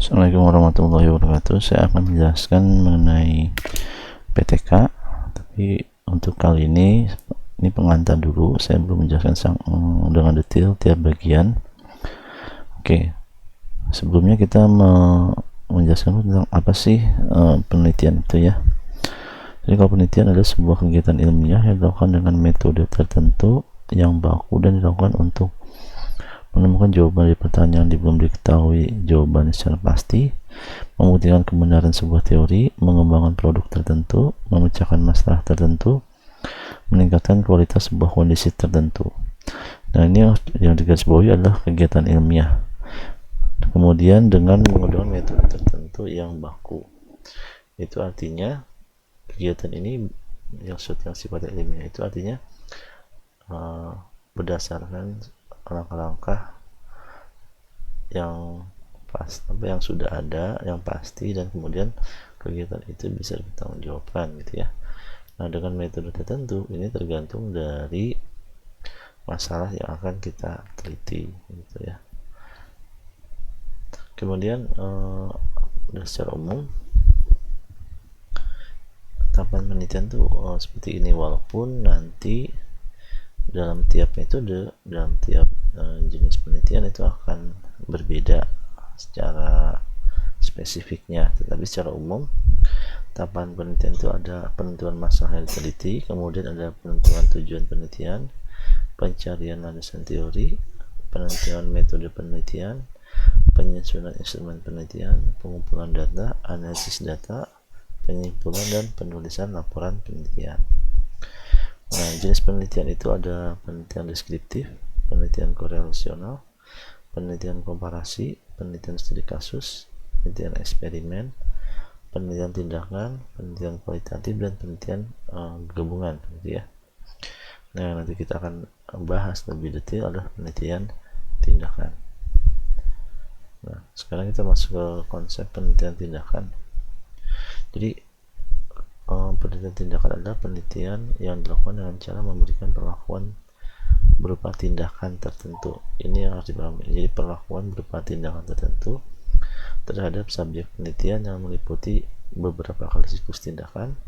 Assalamualaikum warahmatullahi wabarakatuh. Saya akan menjelaskan mengenai PTK, tapi untuk kali ini pengantar dulu. Saya belum menjelaskan dengan detail tiap bagian. Oke, sebelumnya kita menjelaskan tentang apa sih penelitian itu ya. Jadi kalau penelitian adalah sebuah kegiatan ilmiah yang dilakukan dengan metode tertentu yang baku dan dilakukan untuk menemukan jawaban dari pertanyaan yang belum diketahui jawabannya secara pasti, membuktikan kebenaran sebuah teori, mengembangkan produk tertentu, memecahkan masalah tertentu, meningkatkan kualitas sebuah kondisi tertentu. Nah, ini yang digarisbawahi adalah kegiatan ilmiah. Kemudian dengan menggunakan metode tertentu yang baku. Itu artinya kegiatan ini yang sifatnya ilmiah itu artinya berdasarkan langkah-langkah yang yang sudah ada, yang pasti, dan kemudian kegiatan itu bisa dipertanggungjawabkan gitu ya. Nah, dengan metode tertentu ini tergantung dari masalah yang akan kita teliti gitu ya. Kemudian secara umum tahapan penelitian tuh seperti ini, walaupun nanti dalam tiap metode, dalam tiap jenis penelitian itu akan berbeda secara spesifiknya, tetapi secara umum tahapan penelitian itu ada penentuan masalah yang diteliti, kemudian ada penentuan tujuan penelitian, pencarian landasan teori, penentuan metode penelitian, penyusunan instrumen penelitian, pengumpulan data, analisis data, penyimpulan, dan penulisan laporan penelitian. Nah, jenis penelitian itu ada penelitian deskriptif, penelitian korelasional, penelitian komparasi, penelitian studi kasus, penelitian eksperimen, penelitian tindakan, penelitian kualitatif, dan penelitian gabungan gitu ya. Nah, nanti kita akan bahas lebih detail adalah penelitian tindakan. Nah, sekarang kita masuk ke konsep penelitian tindakan. Jadi penelitian tindakan adalah penelitian yang dilakukan dengan cara memberikan perlakuan berupa tindakan tertentu. Ini yang harus dipahami. Jadi perlakuan berupa tindakan tertentu terhadap subjek penelitian yang meliputi beberapa kali siklus tindakan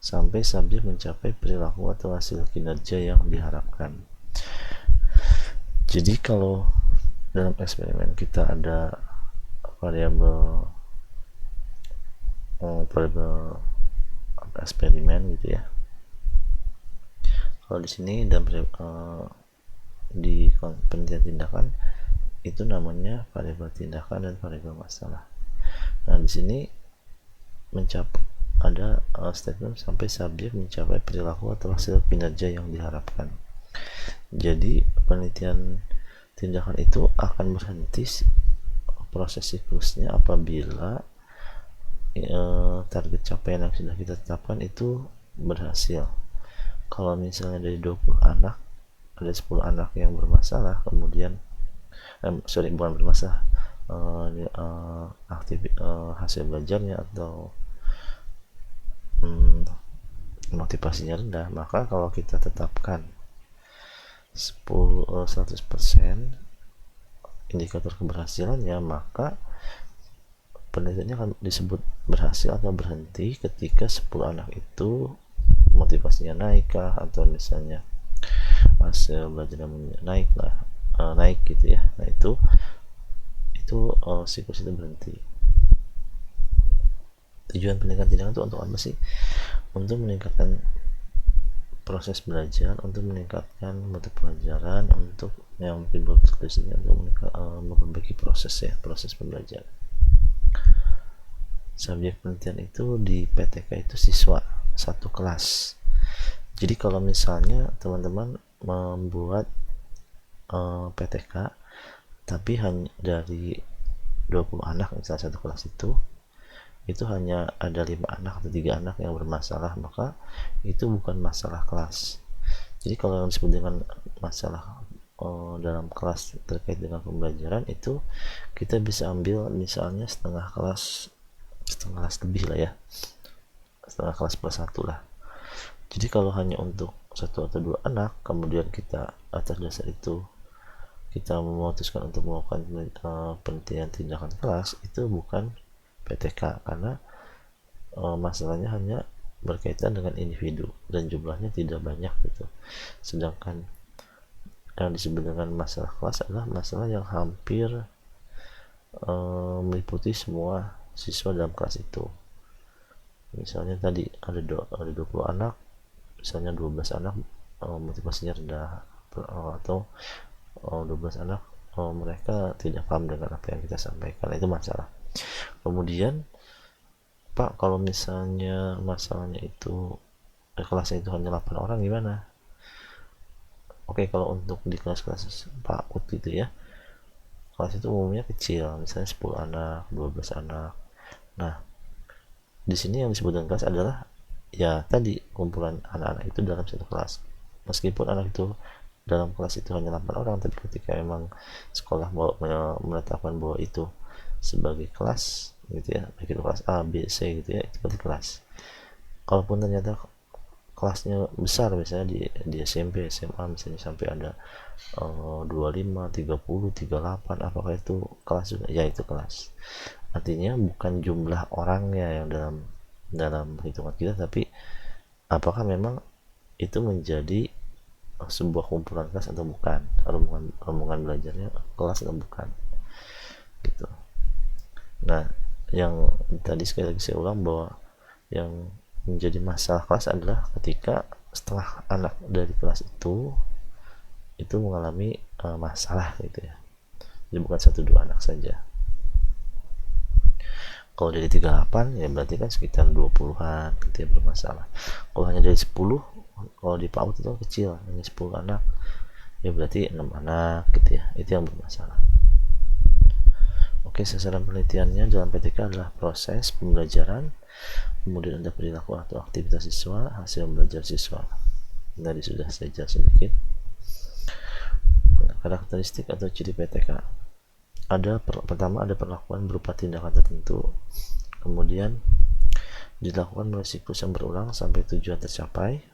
sampai subjek mencapai perilaku atau hasil kinerja yang diharapkan. Jadi kalau dalam eksperimen kita ada variabel eksperimen gitu ya. Kalau di sini dalam di penelitian tindakan itu namanya variabel tindakan dan variabel masalah. Nah, di sini ada statement sampai subjek mencapai perilaku atau hasil kinerja yang diharapkan. Jadi penelitian tindakan itu akan berhenti proses siklusnya apabila target capaian yang sudah kita tetapkan itu berhasil. Kalau misalnya dari 20 anak ada 10 anak yang bermasalah, kemudian bukan bermasalah, hasil belajarnya atau motivasinya rendah, maka kalau kita tetapkan 100% indikator keberhasilannya, maka penelitiannya akan disebut berhasil atau berhenti ketika 10 anak itu motivasinya naik kah, atau misalnya hasil belajar naik gitu ya. Nah, itu siklus itu berhenti. Tujuan pendidikan tindakan itu untuk apa sih? Untuk meningkatkan proses belajar, untuk meningkatkan mutu pelajaran, untuk yang mungkin belum tertulisnya untuk memperbaiki proses pembelajaran. Subjek penelitian itu di PTK itu siswa satu kelas. Jadi kalau misalnya teman-teman membuat PTK tapi hanya dari 20 anak misalnya satu kelas itu hanya ada 5 anak atau 3 anak yang bermasalah, maka itu bukan masalah kelas. Jadi kalau yang disebut dengan masalah dalam kelas terkait dengan pembelajaran itu kita bisa ambil misalnya setengah kelas lebih lah ya, setengah kelas plus 1 lah. Jadi kalau hanya untuk 1 atau 2 anak, kemudian kita atas dasar itu kita memutuskan untuk melakukan penelitian tindakan kelas itu bukan PTK, karena masalahnya hanya berkaitan dengan individu dan jumlahnya tidak banyak gitu. Sedangkan yang disebut dengan masalah kelas adalah masalah yang hampir meliputi semua siswa dalam kelas itu. Misalnya tadi ada 20 anak, misalnya 12 anak motivasinya rendah, atau 12 anak mereka tidak paham dengan apa yang kita sampaikan, itu masalah. Kemudian Pak, kalau misalnya masalahnya itu kelasnya itu hanya 8 orang gimana? Oke, kalau untuk di kelas-kelas PAUD gitu ya, kelas itu umumnya kecil, misalnya 10 anak, 12 anak. Nah, di sini yang disebut dengan kelas adalah ya tadi kumpulan anak-anak itu dalam satu kelas. Meskipun anak itu dalam kelas itu hanya 8 orang, tapi ketika emang sekolah mau menetapkan bahwa itu sebagai kelas gitu ya, baik itu kelas A, B, C gitu ya, itu berarti kelas. Kalaupun ternyata kelasnya besar, misalnya di SMP, SMA misalnya sampai ada 25, 30, 38, apakah itu kelas juga? Ya, itu kelas. Artinya bukan jumlah orangnya yang dalam hitungan kita, tapi apakah memang itu menjadi sebuah kumpulan kelas atau bukan, rombongan belajarnya kelas atau bukan gitu. Nah, yang tadi sekali lagi saya ulang bahwa yang menjadi masalah kelas adalah ketika setelah anak dari kelas itu mengalami masalah gitu ya. Jadi bukan 1-2 anak saja. Kalau dari 38 ya berarti kan sekitar 20-an gitu ya bermasalah. Kalau hanya dari 10, kalau di PAUD itu kecil, hanya 10 anak, ya berarti 6 anak gitu ya, itu yang bermasalah. Oke, sasaran penelitiannya dalam PTK adalah proses pembelajaran, kemudian ada perilaku atau aktivitas siswa, hasil belajar siswa. Tadi sudah saya jelas sedikit. Karakteristik atau ciri PTK. Pertama ada perlakuan berupa tindakan tertentu, kemudian dilakukan melalui siklus yang berulang sampai tujuan tercapai.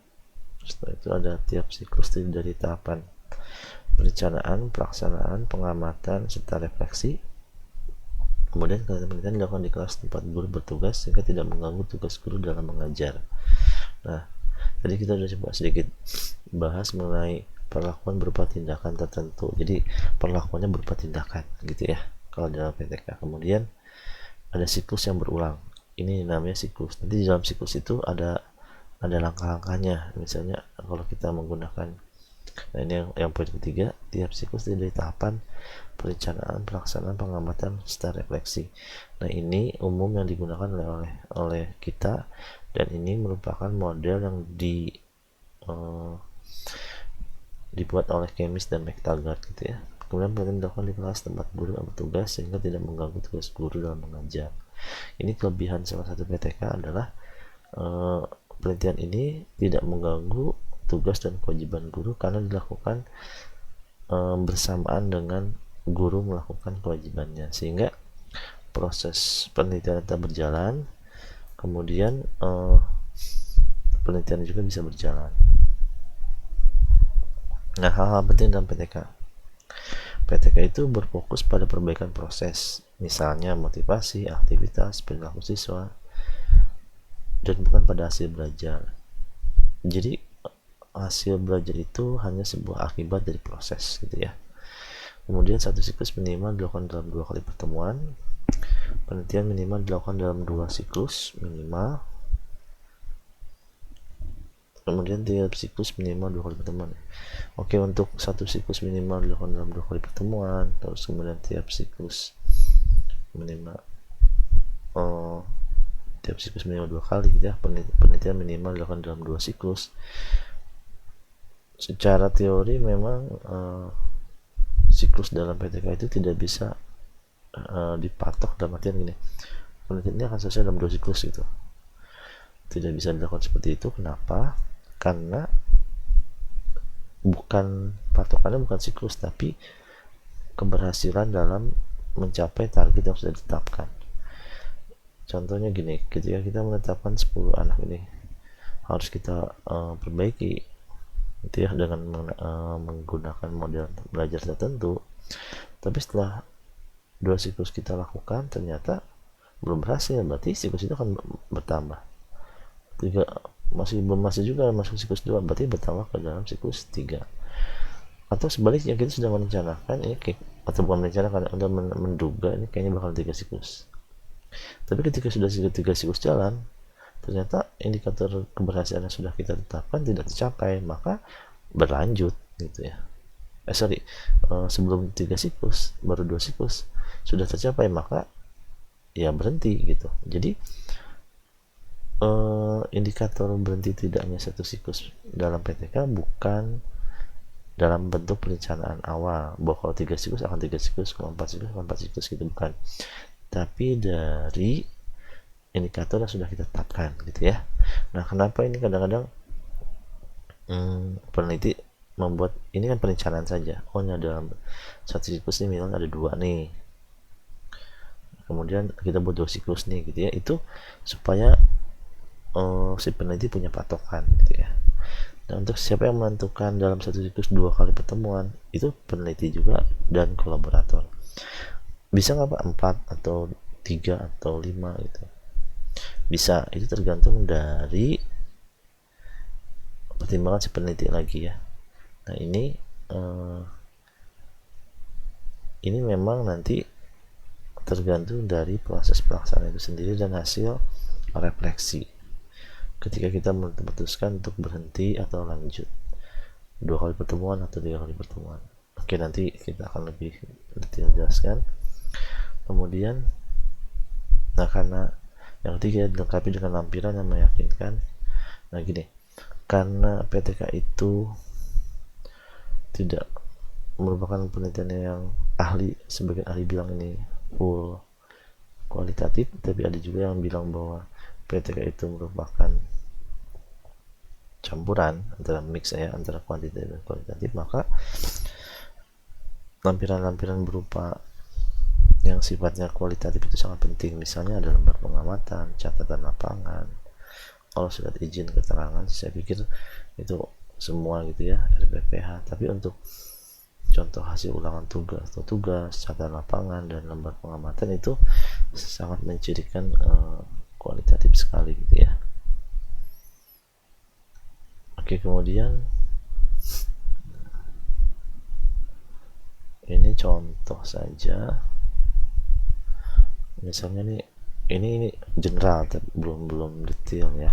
Setelah itu ada tiap siklus dari tahapan perencanaan, pelaksanaan, pengamatan, serta refleksi. Kemudian kegiatan penelitian dilakukan di kelas tempat guru bertugas sehingga tidak mengganggu tugas guru dalam mengajar. Nah, tadi kita sudah coba sedikit bahas mengenai perlakuan berupa tindakan tertentu. Jadi perlakuannya berupa tindakan gitu ya kalau dalam PTK. Kemudian ada siklus yang berulang. Ini namanya siklus. Nanti di dalam siklus itu ada langkah-langkahnya. Misalnya kalau kita menggunakan, nah ini yang poin ketiga, tiap siklus dari tahapan perencanaan, pelaksanaan, pengamatan, serta refleksi. Nah, ini umum yang digunakan oleh kita, dan ini merupakan model yang dibuat oleh Kemis dan McTaggart gitu ya. Kemudian penelitian dilakukan di kelas tempat guru bertugas sehingga tidak mengganggu tugas guru dalam mengajar. Ini kelebihan salah satu PTK adalah penelitian ini tidak mengganggu tugas dan kewajiban guru karena dilakukan bersamaan dengan guru melakukan kewajibannya, sehingga proses penelitian tetap berjalan, kemudian penelitian juga bisa berjalan. Nah, hal-hal penting dalam PTK itu berfokus pada perbaikan proses, misalnya motivasi, aktivitas, perilaku siswa, dan bukan pada hasil belajar. Jadi hasil belajar itu hanya sebuah akibat dari proses gitu ya. Kemudian satu siklus minimal dilakukan dalam 2 kali pertemuan. Penelitian minimal dilakukan dalam 2 siklus minimal. Kemudian tiap siklus minimal 2 kali pertemuan. Oke, untuk satu siklus minimal dilakukan dalam 2 kali pertemuan. Terus kemudian tiap siklus minimal 2 kali gitu ya. Penelitian minimal dilakukan dalam 2 siklus. Secara teori memang siklus dalam PTK itu tidak bisa dipatok, dalam artian gini, penelitiannya akan selesai dalam 2 siklus gitu, tidak bisa dilakukan seperti itu. Kenapa? Karena patokannya bukan siklus, tapi keberhasilan dalam mencapai target yang sudah ditetapkan. Contohnya gini, ketika kita menetapkan 10 anak ini harus kita perbaiki itu ya dengan menggunakan model belajar tertentu, Tapi setelah 2 siklus kita lakukan ternyata belum berhasil, berarti siklus itu akan bertambah. Masih juga masuk siklus 2, berarti bertambah ke dalam siklus 3. Atau sebaliknya, kita sudah merencanakan ini atau bukan merencanakan, udah menduga ini kayaknya bakal 3 siklus. Tapi ketika sudah 3 siklus jalan, ternyata indikator keberhasilan yang sudah kita tetapkan tidak tercapai, maka berlanjut gitu ya. Sebelum 3 siklus, baru 2 siklus sudah tercapai, maka ya berhenti gitu. Jadi indikator berhenti tidaknya satu siklus dalam PTK bukan dalam bentuk perencanaan awal bahwa kalau 3 siklus akan 3 siklus, kalau 4 siklus akan 4 siklus gitu, bukan, tapi dari indikator yang sudah kita tetapkan gitu ya. Nah, kenapa ini kadang-kadang peneliti membuat ini kan perencanaan saja. Oh, ini dalam satu siklus ini misalnya ada 2 nih, kemudian kita buat 2 siklus nih gitu ya, itu supaya si peneliti punya patokan gitu ya. Dan untuk siapa yang menentukan dalam satu siklus 2 kali pertemuan, itu peneliti juga dan kolaborator. Bisa nggak Pak 4 atau 3 atau 5 gitu? Bisa, itu tergantung dari pertimbangan si peneliti lagi ya. Nah, ini memang nanti tergantung dari proses pelaksanaan itu sendiri dan hasil refleksi ketika kita memutuskan untuk berhenti atau lanjut 2 kali pertemuan atau 3 kali pertemuan. Oke, nanti kita akan lebih detail jelaskan. Kemudian, nah, karena yang ketiga dilengkapi dengan lampiran yang meyakinkan. Nah, gini, karena PTK itu tidak merupakan penelitian yang ahli, sebagian ahli bilang ini full kualitatif, tapi ada juga yang bilang bahwa PTK itu merupakan campuran antara mix ya, antara kuantitatif dan kualitatif, maka lampiran-lampiran berupa yang sifatnya kualitatif itu sangat penting. Misalnya ada lembar pengamatan, catatan lapangan, kalau surat izin keterangan, saya pikir itu semua gitu ya, RPPH. Tapi untuk contoh hasil ulangan tugas, catatan lapangan, dan lembar pengamatan itu sangat mencirikan kualitatif sekali gitu ya. Oke, kemudian ini contoh saja. Misalnya nih, ini general tapi belum detail ya.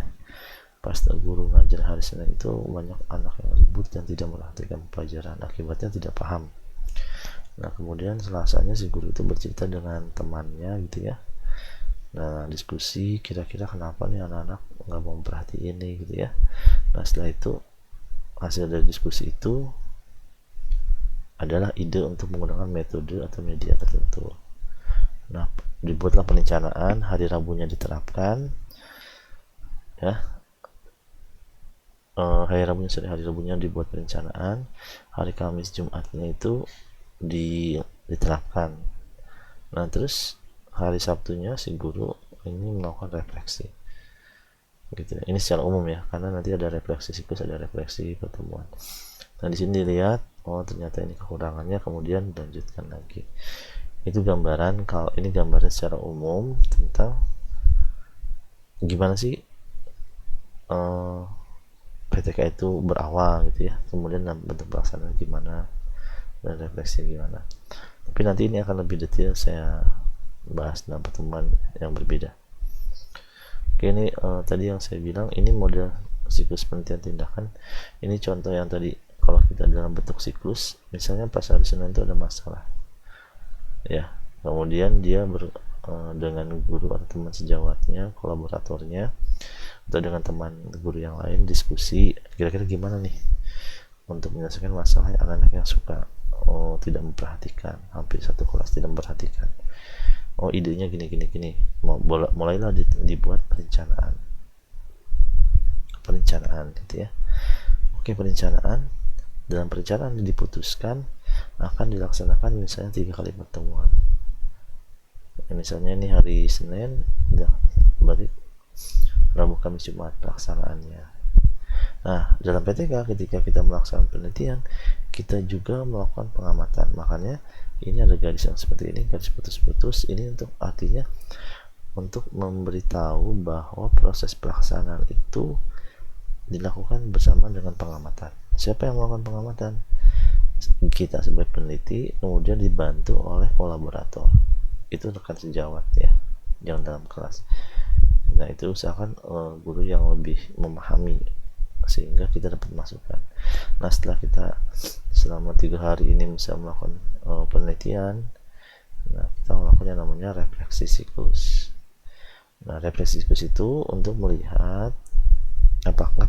Pas guru ngajar hari Senin itu banyak anak yang ribut dan tidak memperhatikan pelajaran, akibatnya tidak paham. Nah, kemudian Selasanya si guru itu bercerita dengan temannya gitu ya. Nah, diskusi kira-kira kenapa nih anak-anak nggak mau memperhatiin ini gitu ya. Nah, setelah itu hasil dari diskusi itu adalah ide untuk menggunakan metode atau media tertentu. Nah, dibuatlah perencanaan, hari Rabunya diterapkan ya. Hari Rabunya dibuat perencanaan, hari Kamis Jumatnya itu diterapkan. Nah, terus hari Sabtunya si guru ini melakukan refleksi gitu. Ini secara umum ya, karena nanti ada refleksi siklus, ada refleksi pertemuan. Nah, di sini dilihat, oh ternyata ini kekurangannya, kemudian dilanjutkan lagi. Itu gambaran, kalau ini gambaran secara umum tentang gimana sih PTK itu berawal gitu ya, kemudian bentuk pelaksanaan gimana dan refleksi gimana. Tapi nanti ini akan lebih detail saya bahas dalam pertemuan yang berbeda. Oke, ini tadi yang saya bilang ini model siklus penelitian tindakan. Ini contoh yang tadi, kalau kita dalam bentuk siklus, misalnya pas hari Senin itu ada masalah ya, kemudian dia dengan guru atau teman sejawatnya, kolaboratornya, atau dengan teman guru yang lain diskusi kira-kira gimana nih untuk menyelesaikan masalah anak-anak yang suka tidak memperhatikan, hampir satu kelas tidak memperhatikan. Oh, idenya gini, mulailah dibuat perencanaan gitu ya. Oke, perencanaan. Dalam perencanaan diputuskan akan dilaksanakan misalnya 3 kali pertemuan. Misalnya ini hari Senin, berarti Rabu, Kamis, Jumat pelaksanaannya. Nah, dalam PTK ketika kita melaksanakan penelitian, kita juga melakukan pengamatan. Makanya ini ada garis yang seperti ini, garis putus-putus ini untuk artinya untuk memberitahu bahwa proses pelaksanaan itu dilakukan bersama dengan pengamatan. Siapa yang melakukan pengamatan? Kita sebagai peneliti, kemudian dibantu oleh kolaborator. Itu rekan sejawat ya, yang dalam kelas. Nah itu usahakan guru yang lebih memahami sehingga kita dapat masukan. Nah setelah kita selama 3 hari ini bisa melakukan penelitian, nah kita melakukan yang namanya refleksi siklus. Nah refleksi siklus itu untuk melihat apakah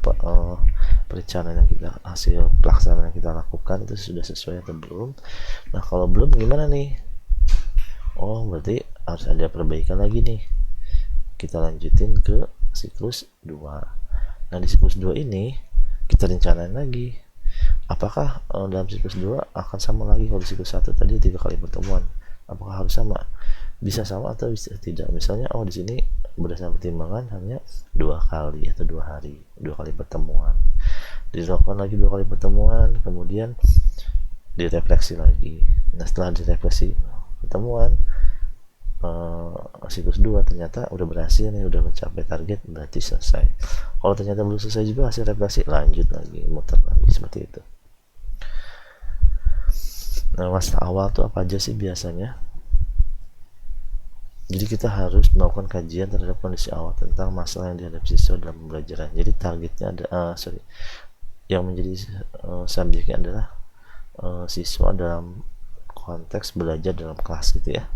perencanaan yang kita, hasil pelaksanaan yang kita lakukan itu sudah sesuai atau belum. Nah kalau belum gimana nih? Oh berarti harus ada perbaikan lagi nih, kita lanjutin ke siklus 2. Nah di siklus 2 ini kita rencanain lagi apakah dalam siklus 2 akan sama lagi. Kalau di siklus 1 tadi 3 kali pertemuan, apakah harus sama? Bisa sama atau bisa tidak. Misalnya di sini berdasarkan pertimbangan hanya 2 kali atau 2 hari, 2 kali pertemuan, dilakukan lagi 2 kali pertemuan, kemudian direfleksi lagi. Nah setelah direfleksi pertemuan siklus 2 ternyata udah berhasil nih, udah mencapai target, berarti selesai. Kalau ternyata belum selesai juga hasil refleksi, lanjut lagi, muter lagi, seperti itu. Nah masalah awal tuh apa aja sih biasanya? Jadi kita harus melakukan kajian terhadap kondisi awal tentang masalah yang dihadapi siswa dalam pembelajaran. Jadi targetnya ada yang menjadi subjeknya adalah siswa dalam konteks belajar dalam kelas gitu ya.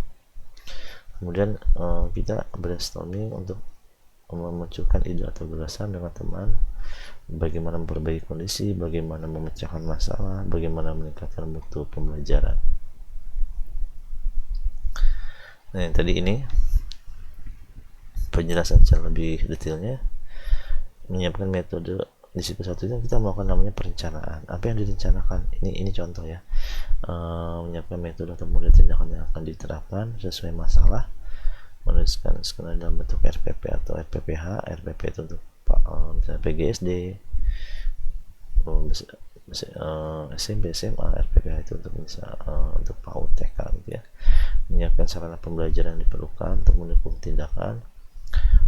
Kemudian kita brainstorming untuk memunculkan ide atau gagasan dengan teman, bagaimana memperbaiki kondisi, bagaimana memecahkan masalah, bagaimana meningkatkan mutu pembelajaran. Nah yang tadi ini penjelasan secara lebih detailnya. Menyiapkan metode di siklus 1 itu kita melakukan namanya perencanaan. Apa yang direncanakan? Ini contoh ya. Menyiapkan metode atau model tindakan yang akan diterapkan sesuai masalah, menuliskan skenario dalam bentuk RPP atau RPPH. RPP itu untuk misalnya PGSD, SMP, SMA. RPPH itu untuk untuk PAUD, TK gitu ya. Menyiapkan sarana pembelajaran yang diperlukan untuk mendukung tindakan,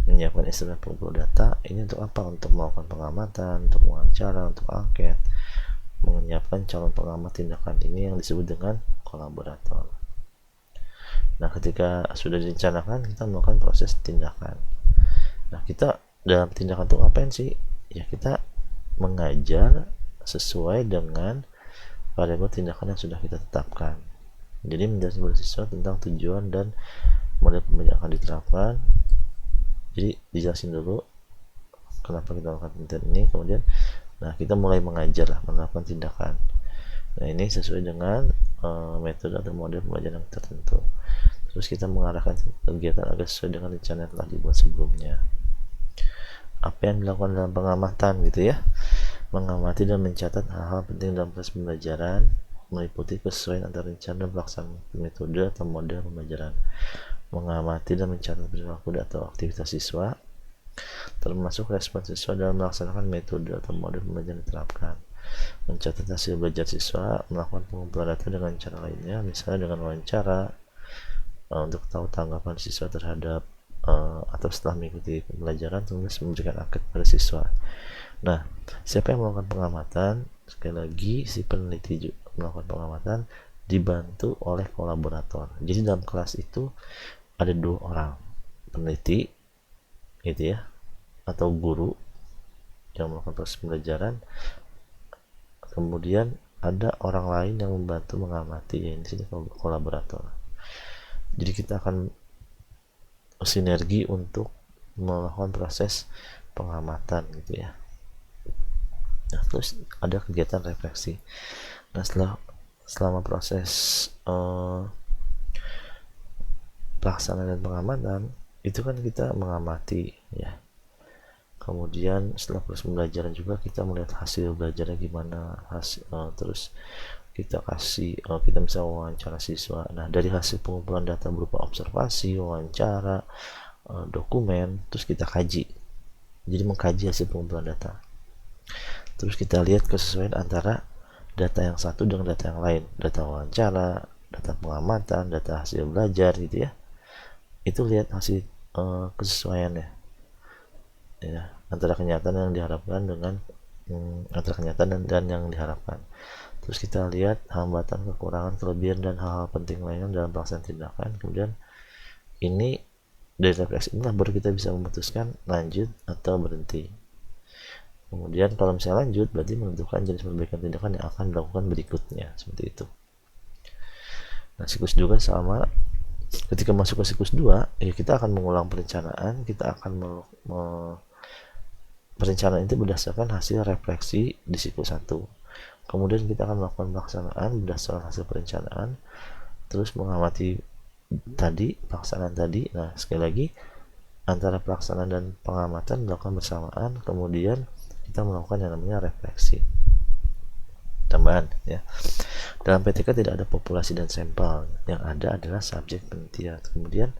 menyiapkan instrumen pengumpul data. Ini untuk apa? Untuk melakukan pengamatan, untuk wawancara, untuk angket, menyiapkan calon pengamat tindakan. Ini yang disebut dengan kolaborator. Nah ketika sudah direncanakan, kita melakukan proses tindakan. Nah kita dalam tindakan itu ngapain sih? Ya kita mengajar sesuai dengan variabel tindakan yang sudah kita tetapkan. Jadi menjelaskan kepada siswa tentang tujuan dan model pembelajaran akan diterapkan. Jadi dijelasin dulu kenapa kita melakukan tindakan ini, kemudian nah kita mulai mengajar lah, menerapkan tindakan. Nah ini sesuai dengan metode atau model pembelajaran tertentu. Terus kita mengarahkan kegiatan agar sesuai dengan rencana yang telah dibuat sebelumnya. Apa yang dilakukan dalam pengamatan gitu ya? Mengamati dan mencatat hal-hal penting dalam proses pembelajaran, meliputi kesesuaian antara rencana dan pelaksanaan metode atau model pembelajaran. Mengamati dan mencatat perilaku atau aktivitas siswa, termasuk respon siswa dalam melaksanakan metode atau model pembelajaran diterapkan. Mencatat hasil belajar siswa, melakukan pengumpulan data dengan cara lainnya, misalnya dengan wawancara, untuk tahu tanggapan siswa terhadap atau setelah mengikuti pembelajaran, tulis memberikan angket pada siswa. Nah, siapa yang melakukan pengamatan? Sekali lagi, si peneliti juga melakukan pengamatan dibantu oleh kolaborator. Jadi dalam kelas itu ada 2 orang, peneliti gitu ya, atau guru yang melakukan proses pembelajaran, kemudian ada orang lain yang membantu mengamati, ya di sini kolaborator. Jadi kita akan sinergi untuk melakukan proses pengamatan gitu ya. Nah terus ada kegiatan refleksi. Nah selama proses pelaksanaan dan pengamatan itu kan kita mengamati ya, kemudian setelah proses pembelajaran juga kita melihat hasil belajarnya gimana, terus kita kita bisa wawancara siswa. Nah dari hasil pengumpulan data berupa observasi, wawancara, dokumen, terus kita kaji. Jadi mengkaji hasil pengumpulan data, terus kita lihat kesesuaian antara data yang satu dengan data yang lain, data wawancara, data pengamatan, data hasil belajar gitu ya. Itu lihat hasil kesesuaiannya ya, antara kenyataan yang diharapkan dengan antara kenyataan dan yang diharapkan. Terus kita lihat hambatan, kekurangan, kelebihan, dan hal-hal penting lainnya dalam pelaksanaan tindakan. Kemudian ini dari refleksi inilah baru kita bisa memutuskan lanjut atau berhenti. Kemudian kalau misalnya lanjut, berarti menentukan jenis perbaikan tindakan yang akan dilakukan berikutnya, seperti itu. Nah, siklus juga sama. Ketika masuk ke siklus 2, ya kita akan mengulang perencanaan, kita akan perencanaan itu berdasarkan hasil refleksi di siklus 1. Kemudian kita akan melakukan pelaksanaan berdasarkan hasil perencanaan, terus mengamati tadi pelaksanaan tadi. Nah, sekali lagi antara pelaksanaan dan pengamatan dilakukan bersamaan, kemudian kita melakukan yang namanya refleksi. Tambahan ya, dalam PTK tidak ada populasi dan sampel, yang ada adalah subjek penelitian. Kemudian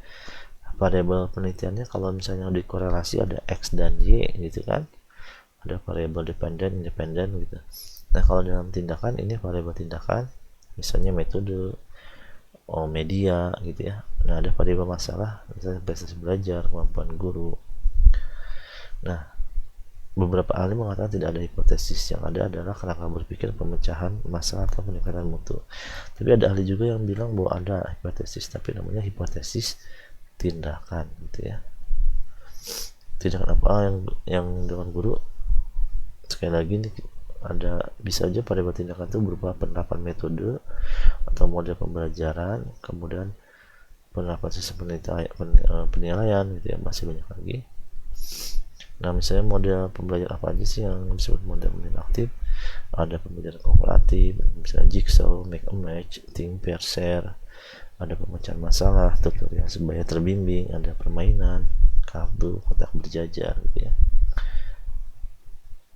variabel penelitiannya kalau misalnya dikorelasi ada X dan Y gitu kan, ada variabel dependen, independen gitu. Nah, kalau dalam tindakan ini variabel tindakan, misalnya metode, media gitu ya. Nah, ada variabel masalah, misalnya prestasi belajar, kemampuan guru. Nah, beberapa ahli mengatakan tidak ada hipotesis, yang ada adalah kerangka berpikir pemecahan masalah atau peningkatan mutu. Tapi ada ahli juga yang bilang bahwa ada hipotesis, tapi namanya hipotesis tindakan gitu ya. Tindakan apa yang dengan guru? Sekali lagi nih, ada bisa aja pada tindakan itu berupa penerapan metode atau model pembelajaran, kemudian penerapan sistem penilaian gitu ya, masih banyak lagi. Nah, misalnya model pembelajaran apa aja sih yang disebut model aktif? Ada pembelajaran kooperatif, misalnya jigsaw, make a match, think, pair, share. Ada pemecahan masalah, tutorial sebaya terbimbing, ada permainan, kartu, kotak berjajar gitu ya.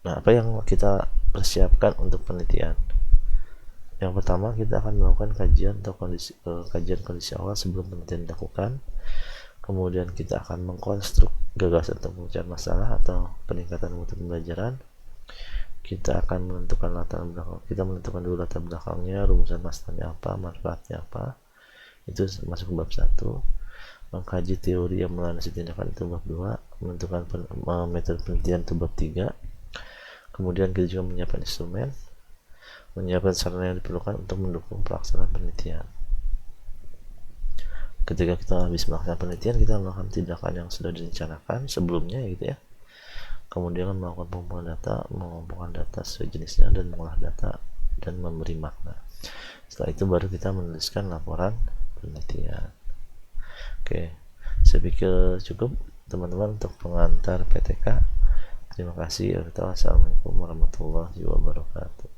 Nah, apa yang kita persiapkan untuk penelitian? Yang pertama, kita akan melakukan kajian atau kajian kondisi awal sebelum penelitian dilakukan. Kemudian kita akan mengkonstruk gagasan atau pemecahan masalah atau peningkatan mutu pembelajaran. Kita akan menentukan latar belakang. Kita menentukan dulu latar belakangnya, rumusan masalahnya apa, manfaatnya apa. Itu masuk ke bab 1. Mengkaji teori yang melandasi tindakan itu bab 2. Menentukan metode penelitian itu bab 3. Kemudian kita juga menyiapkan instrumen, menyiapkan sarana yang diperlukan untuk mendukung pelaksanaan penelitian. Ketika kita habis melakukan penelitian, kita melakukan tindakan yang sudah direncanakan sebelumnya gitu ya. Kemudian melakukan pengumpulan data, mengumpulkan data sesuai jenisnya, dan mengolah data dan memberi makna. Setelah itu baru kita menuliskan laporan penelitian. Oke, saya pikir cukup teman-teman untuk pengantar PTK. Terima kasih. Assalamualaikum warahmatullahi wabarakatuh.